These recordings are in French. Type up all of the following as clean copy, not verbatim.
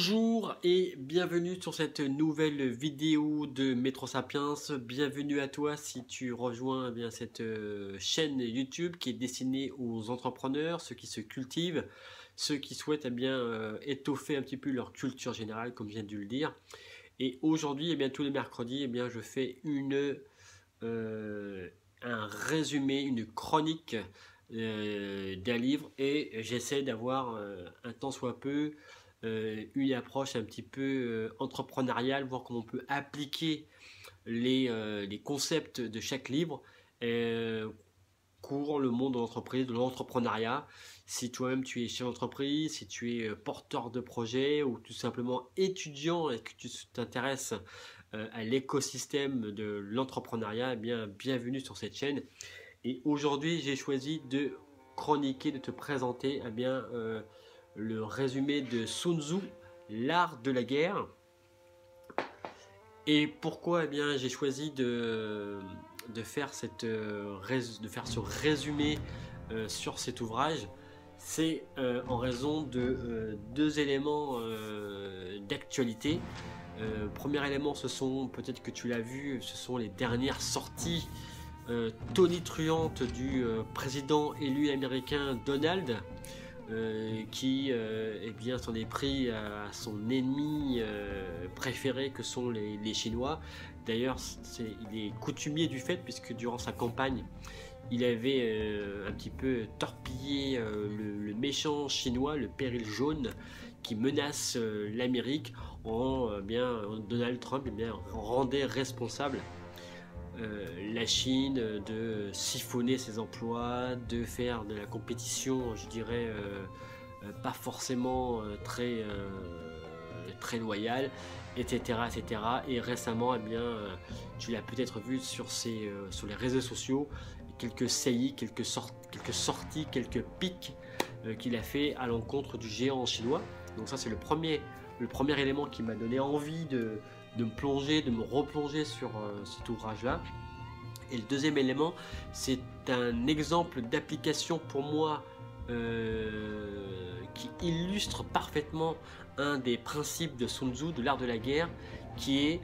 Bonjour et bienvenue sur cette nouvelle vidéo de Métro Sapiens. Bienvenue à toi si tu rejoins bien cette chaîne YouTube qui est destinée aux entrepreneurs, ceux qui se cultivent, ceux qui souhaitent étoffer un petit peu leur culture générale, comme je viens de le dire. Et aujourd'hui, tous les mercredis, je fais un résumé, une chronique d'un livre et j'essaie d'avoir un tant soit peu une approche un petit peu entrepreneuriale, voir comment on peut appliquer les concepts de chaque livre courant le monde de l'entreprise, de l'entrepreneuriat. Si toi-même tu es chef d'entreprise, si tu es porteur de projet ou tout simplement étudiant et que tu t'intéresses à l'écosystème de l'entrepreneuriat, bienvenue sur cette chaîne. Et aujourd'hui, j'ai choisi de chroniquer, de te présenter le résumé de Sun Tzu, l'art de la guerre. Et pourquoi j'ai choisi de faire ce résumé sur cet ouvrage. C'est en raison de deux éléments d'actualité. Premier élément, peut-être que tu l'as vu, ce sont les dernières sorties tonitruantes du président élu américain Donald, qui s'en est pris à son ennemi préféré que sont les Chinois. D'ailleurs, il est coutumier du fait, puisque durant sa campagne, il avait un petit peu torpillé le méchant chinois, le péril jaune, qui menace l'Amérique Donald Trump rendait responsable la Chine de siphonner ses emplois, de faire de la compétition, je dirais, pas forcément très loyale, etc., etc. Et récemment, tu l'as peut-être vu sur les réseaux sociaux, quelques saillies, quelques sorties, quelques pics qu'il a fait à l'encontre du géant chinois. Donc ça, c'est le premier élément qui m'a donné envie de me replonger sur cet ouvrage-là. Et le deuxième élément, c'est un exemple d'application pour moi qui illustre parfaitement un des principes de Sun Tzu, de l'art de la guerre, qui est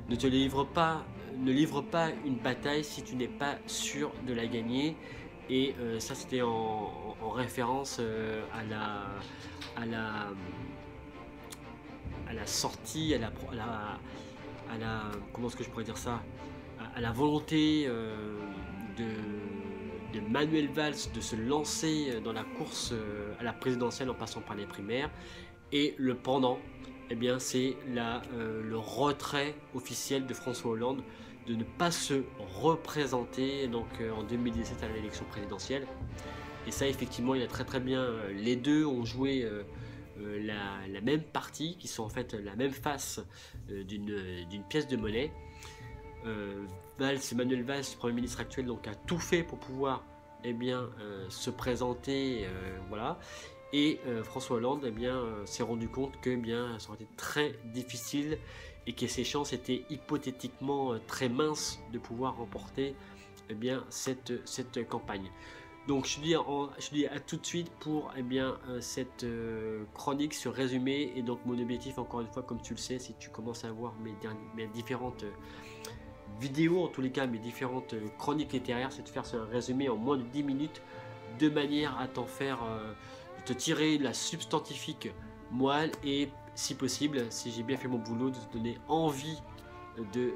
ne livre pas une bataille si tu n'es pas sûr de la gagner. Et ça, c'était en référence à la sortie, comment est-ce que je pourrais dire ça, à la volonté de Manuel Valls de se lancer dans la course à la présidentielle en passant par les primaires. Et le pendant, c'est le retrait officiel de François Hollande de ne pas se représenter en 2017 à l'élection présidentielle. Et ça, effectivement, il a très bien, les deux ont joué la même partie, qui sont en fait la même face d'une pièce de monnaie. Manuel Valls, Premier ministre actuel, a tout fait pour pouvoir se présenter, voilà. Et François Hollande s'est rendu compte que ça aurait été très difficile et que ses chances étaient hypothétiquement très minces de pouvoir remporter cette campagne. Donc je dis à tout de suite pour cette chronique, ce résumé. Et donc mon objectif, encore une fois, comme tu le sais, si tu commences à voir mes différentes vidéos, en tous les cas mes différentes chroniques littéraires, c'est de faire un résumé en moins de 10 minutes, de manière à te tirer la substantifique moelle et, si possible, si j'ai bien fait mon boulot, de te donner envie de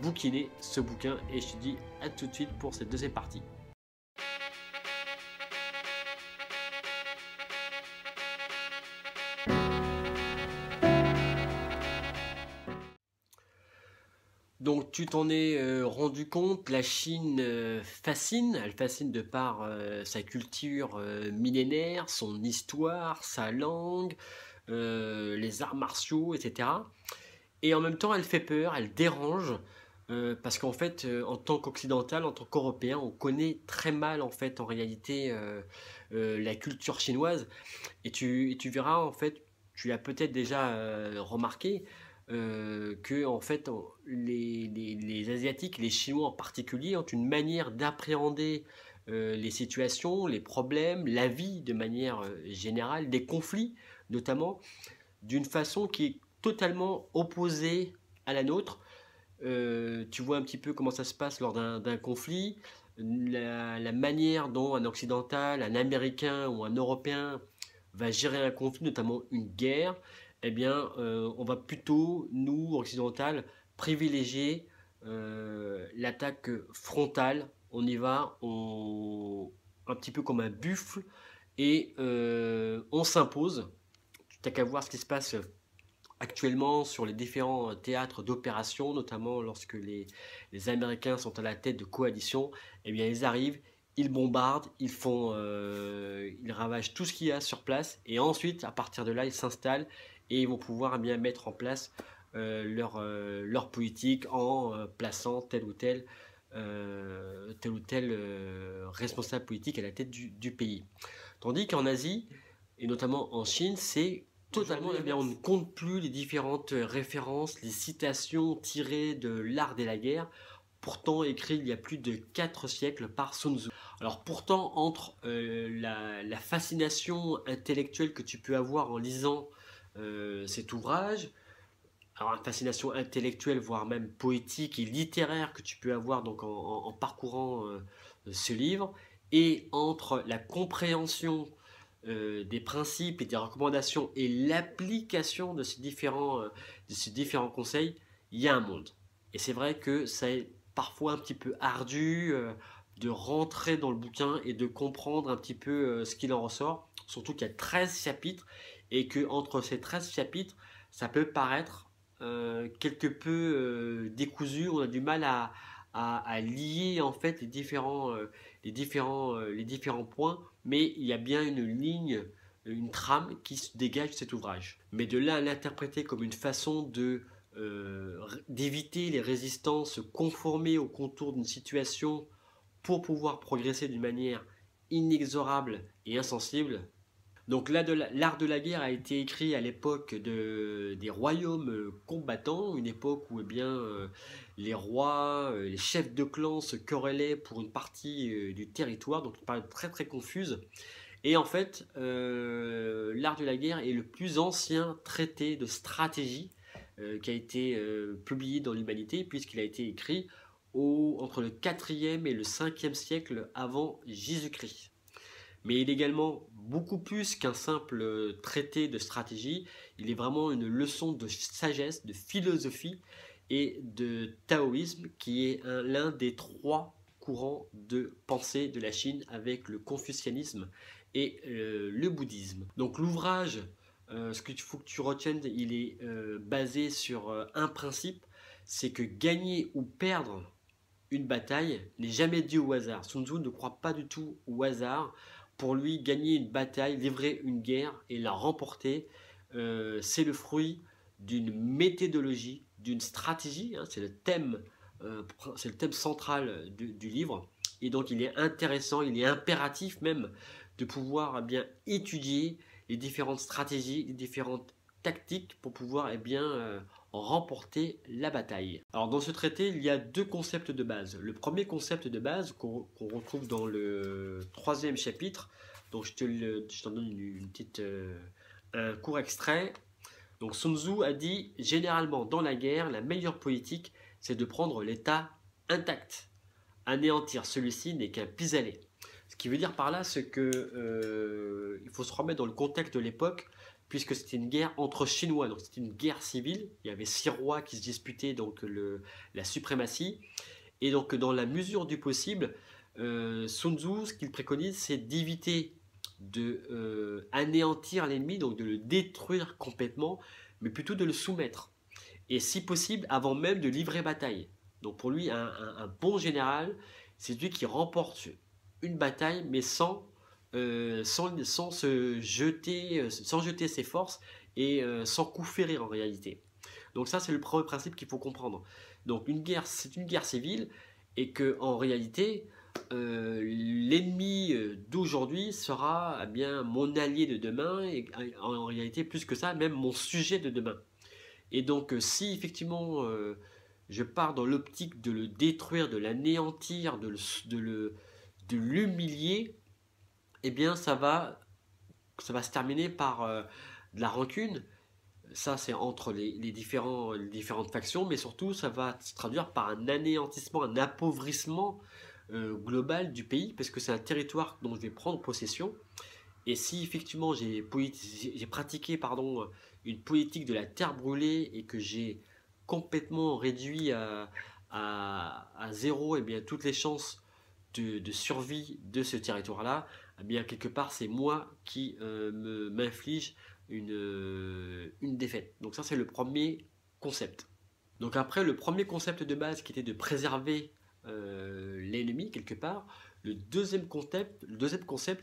bouquiner ce bouquin. Et je te dis à tout de suite pour cette deuxième partie. Donc tu t'en es rendu compte, la Chine fascine, elle fascine de par sa culture millénaire, son histoire, sa langue, les arts martiaux, etc. Et en même temps, elle fait peur, elle dérange, parce qu'en fait, en tant qu'occidental, en tant qu'européen, on connaît très mal en fait, en réalité, la culture chinoise. Et tu verras, en fait, tu l'as peut-être déjà remarqué, que en fait, les Asiatiques, les Chinois en particulier, ont une manière d'appréhender les situations, les problèmes, la vie de manière générale, des conflits notamment, d'une façon qui est totalement opposée à la nôtre. Tu vois un petit peu comment ça se passe lors d'un conflit, la manière dont un occidental, un américain ou un européen va gérer un conflit, notamment une guerre. Eh bien, on va plutôt, nous, occidentaux, privilégier l'attaque frontale. On y va, un petit peu comme un buffle, et on s'impose. Tu n'as qu'à voir ce qui se passe actuellement sur les différents théâtres d'opération, notamment lorsque les Américains sont à la tête de coalitions. Eh bien, ils arrivent, ils bombardent, ils ravagent tout ce qu'il y a sur place, et ensuite, à partir de là, ils s'installent et ils vont pouvoir bien mettre en place leur politique en plaçant tel ou tel responsable politique à la tête du pays. Tandis qu'en Asie, et notamment en Chine, c'est totalement, eh bien, on ne compte plus les différentes références, les citations tirées de l'art de la guerre, pourtant écrites il y a plus de 4 siècles par Sun Tzu. Alors pourtant, entre la fascination intellectuelle que tu peux avoir en lisant cet ouvrage, alors une fascination intellectuelle, voire même poétique et littéraire que tu peux avoir donc en parcourant ce livre, et entre la compréhension des principes et des recommandations et l'application de ces différents conseils, il y a un monde. Et c'est vrai que c'est parfois un petit peu ardu de rentrer dans le bouquin et de comprendre un petit peu ce qu'il en ressort, surtout qu'il y a 13 chapitres et que entre ces 13 chapitres, ça peut paraître quelque peu décousu, on a du mal à lier en fait les différents points, mais il y a bien une ligne, une trame qui se dégage de cet ouvrage. Mais de là à l'interpréter comme une façon d'éviter les résistances, se conformer au contour d'une situation pour pouvoir progresser d'une manière inexorable et insensible. Donc l'art de la guerre a été écrit à l'époque des royaumes combattants, une époque où eh bien, les rois, les chefs de clan se querellaient pour une partie du territoire, donc une période très très confuse. Et en fait, l'art de la guerre est le plus ancien traité de stratégie qui a été publié dans l'humanité, puisqu'il a été écrit entre le 4e et le 5e siècle avant Jésus-Christ. Mais il est également beaucoup plus qu'un simple traité de stratégie, il est vraiment une leçon de sagesse, de philosophie et de taoïsme, qui est l'un des 3 courants de pensée de la Chine, avec le confucianisme et le bouddhisme. Donc l'ouvrage, ce qu'il faut que tu retiennes, il est basé sur un principe, c'est que gagner ou perdre une bataille n'est jamais dû au hasard. Sun Tzu ne croit pas du tout au hasard. Pour lui, gagner une bataille, livrer une guerre et la remporter, c'est le fruit d'une méthodologie, d'une stratégie. Hein, c'est le thème central du livre. Et donc, il est intéressant, il est impératif même de pouvoir bien étudier les différentes stratégies, les différentes tactiques pour pouvoir remporter la bataille. Alors dans ce traité, il y a 2 concepts de base. Le premier concept de base qu'on retrouve dans le 3e chapitre, donc je t'en donne un court extrait. Donc Sun Tzu a dit: généralement dans la guerre, la meilleure politique, c'est de prendre l'État intact. Anéantir celui-ci n'est qu'un pis-aller. Ce qui veut dire par là, c'est que il faut se remettre dans le contexte de l'époque, puisque c'était une guerre entre Chinois, donc c'était une guerre civile. Il y avait 6 rois qui se disputaient donc la suprématie, et donc dans la mesure du possible, Sun Tzu, ce qu'il préconise, c'est d'éviter de anéantir l'ennemi, donc de le détruire complètement, mais plutôt de le soumettre, et si possible avant même de livrer bataille. Donc pour lui, un bon général, c'est celui qui remporte une bataille, mais sans se jeter, sans jeter ses forces et sans coup férir en réalité. Donc ça, c'est le premier principe qu'il faut comprendre. Donc une guerre, c'est une guerre civile, et que en réalité, l'ennemi d'aujourd'hui sera bien mon allié de demain, et en réalité plus que ça, même mon sujet de demain. Et donc si effectivement je pars dans l'optique de le détruire, de l'anéantir, de le de l'humilier, eh bien ça va se terminer par de la rancune. Ça, c'est entre les différentes factions, mais surtout, ça va se traduire par un anéantissement, un appauvrissement global du pays, parce que c'est un territoire dont je vais prendre possession. Et si effectivement j'ai pratiqué une politique de la terre brûlée et que j'ai complètement réduit à zéro et bien, toutes les chances de survie de ce territoire-là, eh bien quelque part c'est moi qui m'inflige une défaite. Donc ça c'est le premier concept. Donc après le premier concept de base qui était de préserver l'ennemi quelque part, le deuxième concept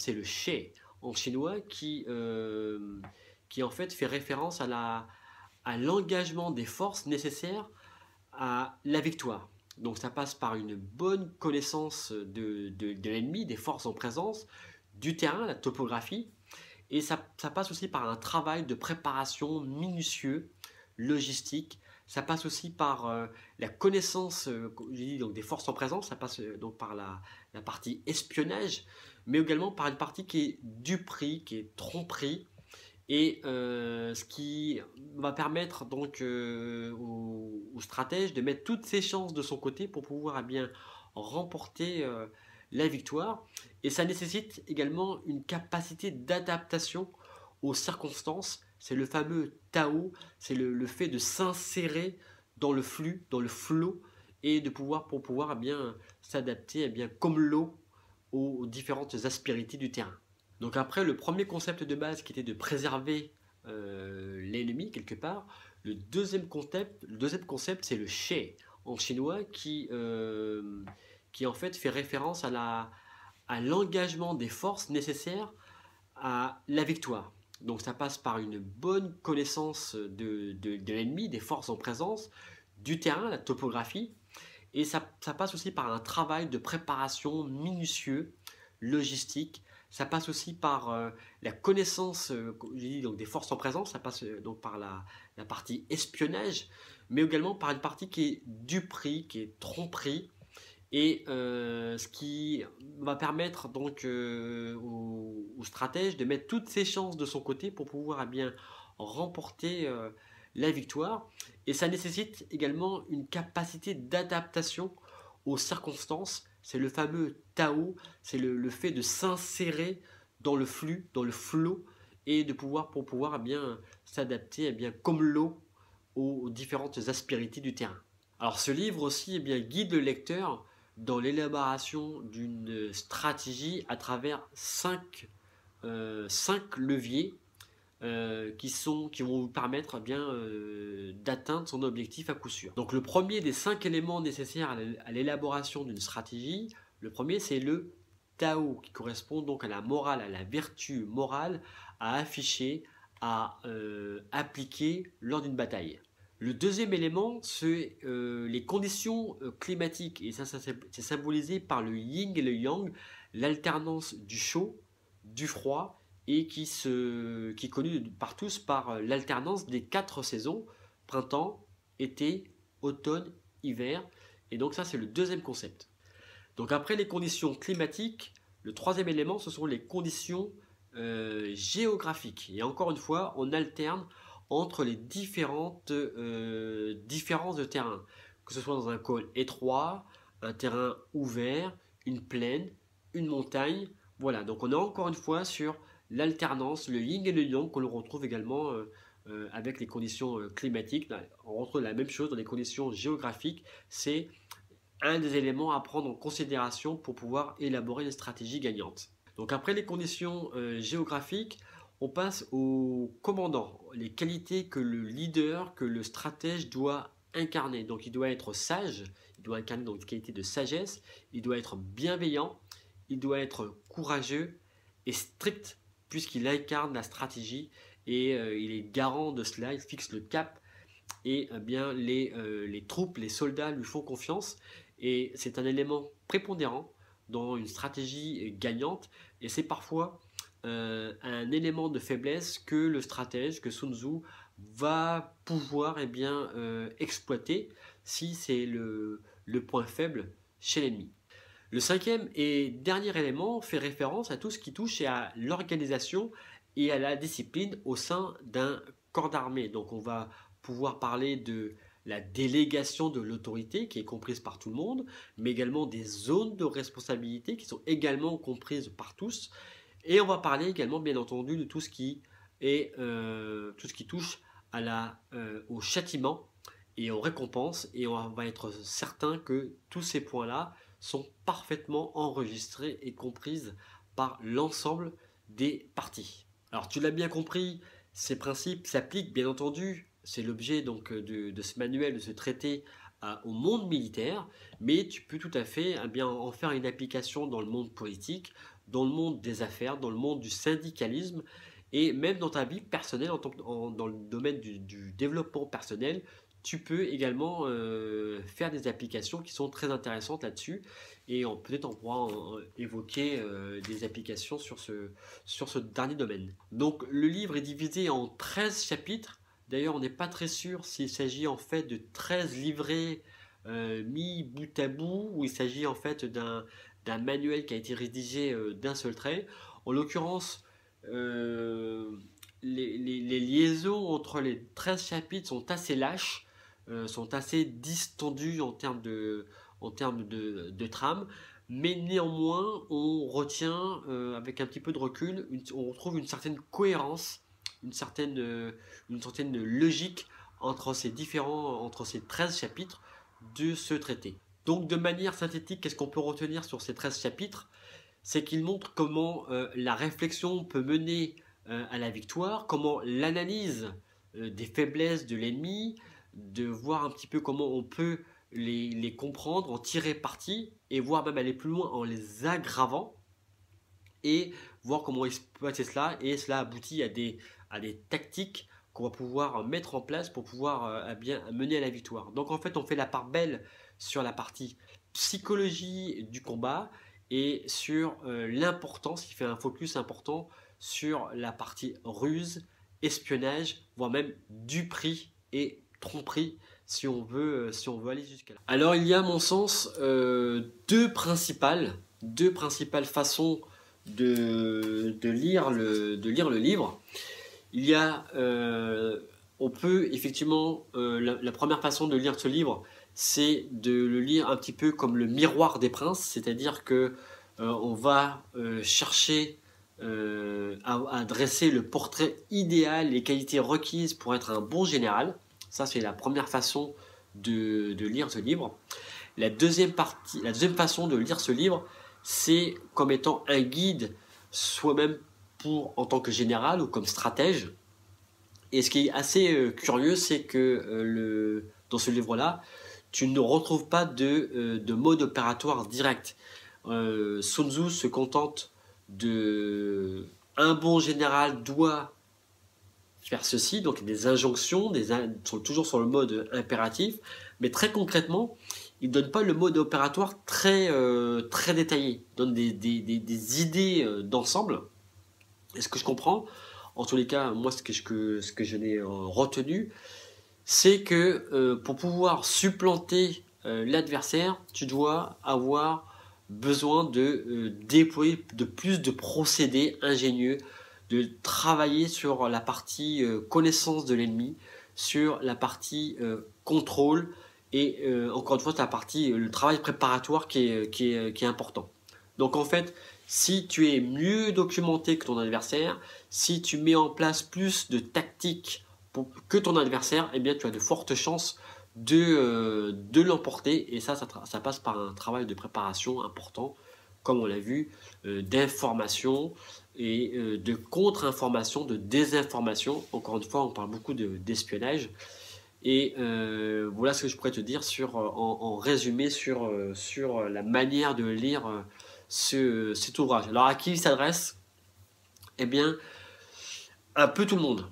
c'est le she en chinois qui en fait fait référence à l'engagement des forces nécessaires à la victoire. Donc ça passe par une bonne connaissance de l'ennemi, des forces en présence, du terrain, la topographie, et ça passe aussi par un travail de préparation minutieux, logistique. Ça passe aussi par la connaissance j'ai dit, donc des forces en présence, ça passe donc par la partie espionnage, mais également par une partie qui est duperie, qui est tromperie, et ce qui va permettre donc au stratège de mettre toutes ses chances de son côté pour pouvoir bien remporter la victoire. Et ça nécessite également une capacité d'adaptation aux circonstances. C'est le fameux Tao, c'est le fait de s'insérer dans le flux, dans le flot, et de pouvoir pour pouvoir bien s'adapter bien comme l'eau aux différentes aspérités du terrain. Donc après, le premier concept de base qui était de préserver l'ennemi quelque part, le deuxième concept c'est le she en chinois qui en fait fait référence à l'engagement des forces nécessaires à la victoire. Donc ça passe par une bonne connaissance de l'ennemi, des forces en présence, du terrain, la topographie, et ça passe aussi par un travail de préparation minutieux, logistique. Ça passe aussi par la connaissance j'ai dit, donc des forces en présence, ça passe donc par la partie espionnage, mais également par une partie qui est duperie, qui est tromperie, et ce qui va permettre donc au stratège de mettre toutes ses chances de son côté pour pouvoir bien remporter la victoire. Et ça nécessite également une capacité d'adaptation aux circonstances. C'est le fameux Tao, c'est le fait de s'insérer dans le flux, dans le flot, et de pouvoir pour pouvoir bien s'adapter bien comme l'eau aux différentes aspérités du terrain. Alors ce livre aussi bien, guide le lecteur dans l'élaboration d'une stratégie à travers cinq leviers qui vont vous permettre d'atteindre son objectif à coup sûr. Donc le premier des 5 éléments nécessaires à l'élaboration d'une stratégie, le premier c'est le Tao qui correspond donc à la morale, à la vertu morale à afficher, à appliquer lors d'une bataille. Le deuxième élément, c'est les conditions climatiques. Et ça c'est symbolisé par le yin et le yang, l'alternance du chaud, du froid, et qui est connu par tous par l'alternance des 4 saisons, printemps, été, automne, hiver. Et donc ça, c'est le deuxième concept. Donc après les conditions climatiques, le troisième élément, ce sont les conditions géographiques. Et encore une fois, on alterne entre les différentes différences de terrain, que ce soit dans un col étroit, un terrain ouvert, une plaine, une montagne. Voilà, donc on est encore une fois sur l'alternance, le yin et le yang qu'on retrouve également avec les conditions climatiques. On retrouve la même chose dans les conditions géographiques. C'est un des éléments à prendre en considération pour pouvoir élaborer une stratégie gagnante. Donc après les conditions géographiques, on passe au commandant, les qualités que le leader, que le stratège doit incarner. Donc il doit être sage, il doit incarner donc des qualités de sagesse, il doit être bienveillant, il doit être courageux et strict puisqu'il incarne la stratégie et il est garant de cela, il fixe le cap et bien les troupes, les soldats lui font confiance et c'est un élément prépondérant dans une stratégie gagnante et c'est parfois un élément de faiblesse que le stratège, que Sun Tzu va pouvoir exploiter si c'est le point faible chez l'ennemi. Le cinquième et dernier élément fait référence à tout ce qui touche à l'organisation et à la discipline au sein d'un corps d'armée. Donc on va pouvoir parler de la délégation de l'autorité qui est comprise par tout le monde, mais également des zones de responsabilité qui sont également comprises par tous. Et on va parler également, bien entendu, de tout ce qui est tout ce qui touche au châtiment et aux récompenses. Et on va être certain que tous ces points-là sont parfaitement enregistrées et comprises par l'ensemble des parties. Alors tu l'as bien compris, ces principes s'appliquent bien entendu, c'est l'objet donc de ce manuel, de ce traité au monde militaire, mais tu peux tout à fait bien en faire une application dans le monde politique, dans le monde des affaires, dans le monde du syndicalisme et même dans ta vie personnelle, dans le domaine du développement personnel, tu peux également faire des applications qui sont très intéressantes là-dessus et peut-être on pourra évoquer des applications sur ce dernier domaine. Donc le livre est divisé en 13 chapitres. D'ailleurs, on n'est pas très sûr s'il s'agit en fait de 13 livrets mis bout à bout ou il s'agit en fait d'un manuel qui a été rédigé d'un seul trait. En l'occurrence, les liaisons entre les 13 chapitres sont assez lâches, sont assez distendues en termes de trame, mais néanmoins on retient avec un petit peu de recul, on retrouve une certaine cohérence, une certaine logique entre ces 13 chapitres de ce traité. Donc de manière synthétique, qu'est-ce qu'on peut retenir sur ces 13 chapitres? C'est qu'il montre comment la réflexion peut mener à la victoire, comment l'analyse des faiblesses de l'ennemi, de voir un petit peu comment on peut les comprendre, en tirer parti, et voire même aller plus loin en les aggravant, et voir comment exploiter cela, et cela aboutit à des tactiques qu'on va pouvoir mettre en place pour pouvoir bien mener à la victoire. Donc en fait, on fait la part belle sur la partie psychologie du combat et sur l'importance, qui fait un focus important sur la partie ruse, espionnage, voire même duperie et tromperie si on veut aller jusqu'à là. Alors il y a à mon sens deux principales façons de lire le livre. Il y a, on peut effectivement, la première façon de lire ce livre, c'est de le lire un petit peu comme le miroir des princes, c'est-à-dire que on va chercher à dresser le portrait idéal, les qualités requises pour être un bon général. Ça, c'est la première façon de lire ce livre. La deuxième façon de lire ce livre, c'est comme étant un guide, soi-même en tant que général ou comme stratège. Et ce qui est assez curieux, c'est que dans ce livre-là, tu ne retrouves pas de mode opératoire direct. Sun Tzu se contente un bon général doit faire ceci, donc des injonctions, sont toujours sur le mode impératif, mais très concrètement, il ne donne pas le mode opératoire très détaillé. Il donne des idées d'ensemble. Et ce que je comprends, en tous les cas, moi, ce que je n'ai retenu, c'est que pour pouvoir supplanter l'adversaire, tu dois avoir besoin de déployer de plus de procédés ingénieux, de travailler sur la partie connaissance de l'ennemi, sur la partie contrôle et encore une fois le travail préparatoire qui est important. Donc en fait, si tu es mieux documenté que ton adversaire, si tu mets en place plus de tactiques que ton adversaire, eh bien tu as de fortes chances de l'emporter, et ça passe par un travail de préparation important, comme on l'a vu, d'information et de contre-information, de désinformation. Encore une fois, on parle beaucoup d'espionnage. Et voilà ce que je pourrais te dire en résumé sur la manière de lire cet ouvrage. Alors à qui il s'adresse? Eh bien, un peu tout le monde.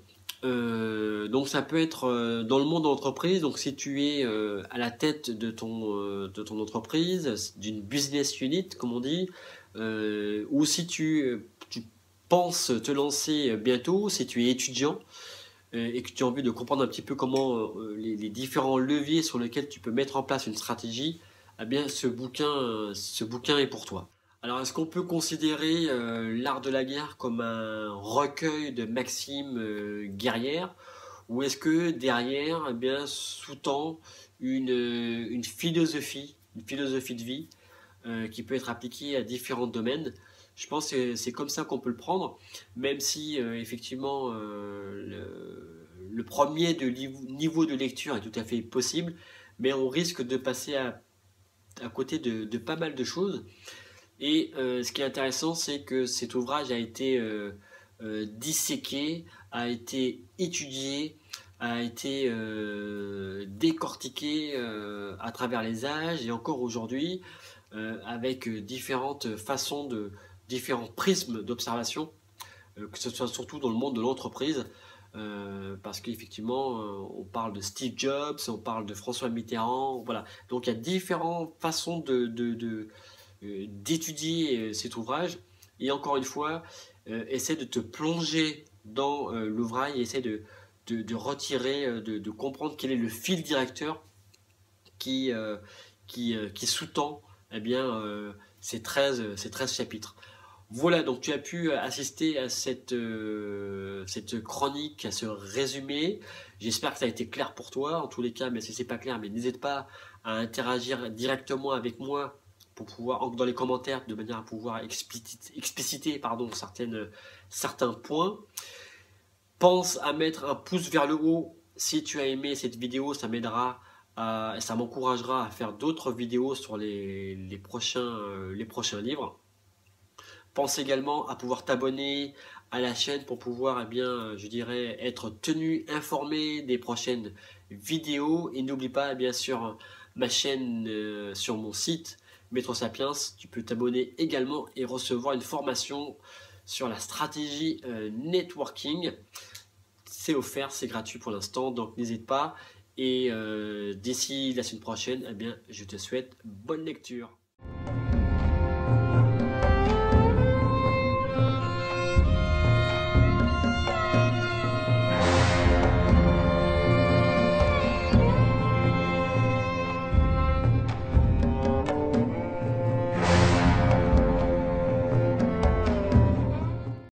Donc ça peut être dans le monde de l'entreprise, donc si tu es à la tête de ton entreprise, d'une business unit comme on dit, ou si tu penses te lancer bientôt, si tu es étudiant et que tu as envie de comprendre un petit peu comment les différents leviers sur lesquels tu peux mettre en place une stratégie, eh bien ce bouquin est pour toi. Alors, est-ce qu'on peut considérer L'Art de la guerre comme un recueil de maximes guerrières, ou est-ce que derrière, eh bien, sous-tend une philosophie de vie qui peut être appliquée à différents domaines? Je pense que c'est comme ça qu'on peut le prendre, même si effectivement le premier niveau de lecture est tout à fait possible, mais on risque de passer à côté de pas mal de choses. Et ce qui est intéressant, c'est que cet ouvrage a été disséqué, a été étudié, a été décortiqué à travers les âges et encore aujourd'hui, avec différents prismes d'observation, que ce soit surtout dans le monde de l'entreprise. Parce qu'effectivement, on parle de Steve Jobs, on parle de François Mitterrand, voilà. Donc il y a différentes façons d'étudier cet ouvrage, et encore une fois, essaie de te plonger dans l'ouvrage, et essaie de retirer, de comprendre quel est le fil directeur qui, qui sous-tend eh bien, ces 13 chapitres. Voilà, donc tu as pu assister à cette chronique, à ce résumé. J'espère que ça a été clair pour toi. En tous les cas, mais si c'est pas clair, mais n'hésite pas à interagir directement avec moi pour pouvoir, dans les commentaires, de manière à pouvoir expliciter pardon, certains points. Pense à mettre un pouce vers le haut si tu as aimé cette vidéo, ça m'aidera, ça m'encouragera à faire d'autres vidéos sur les prochains livres. Pense également à pouvoir t'abonner à la chaîne pour pouvoir, eh bien, je dirais, être tenu informé des prochaines vidéos. Et n'oublie pas, bien sûr, ma chaîne sur mon site Métro Sapiens. Tu peux t'abonner également et recevoir une formation sur la stratégie networking. C'est offert, c'est gratuit pour l'instant, donc n'hésite pas. Et d'ici la semaine prochaine, eh bien, je te souhaite bonne lecture.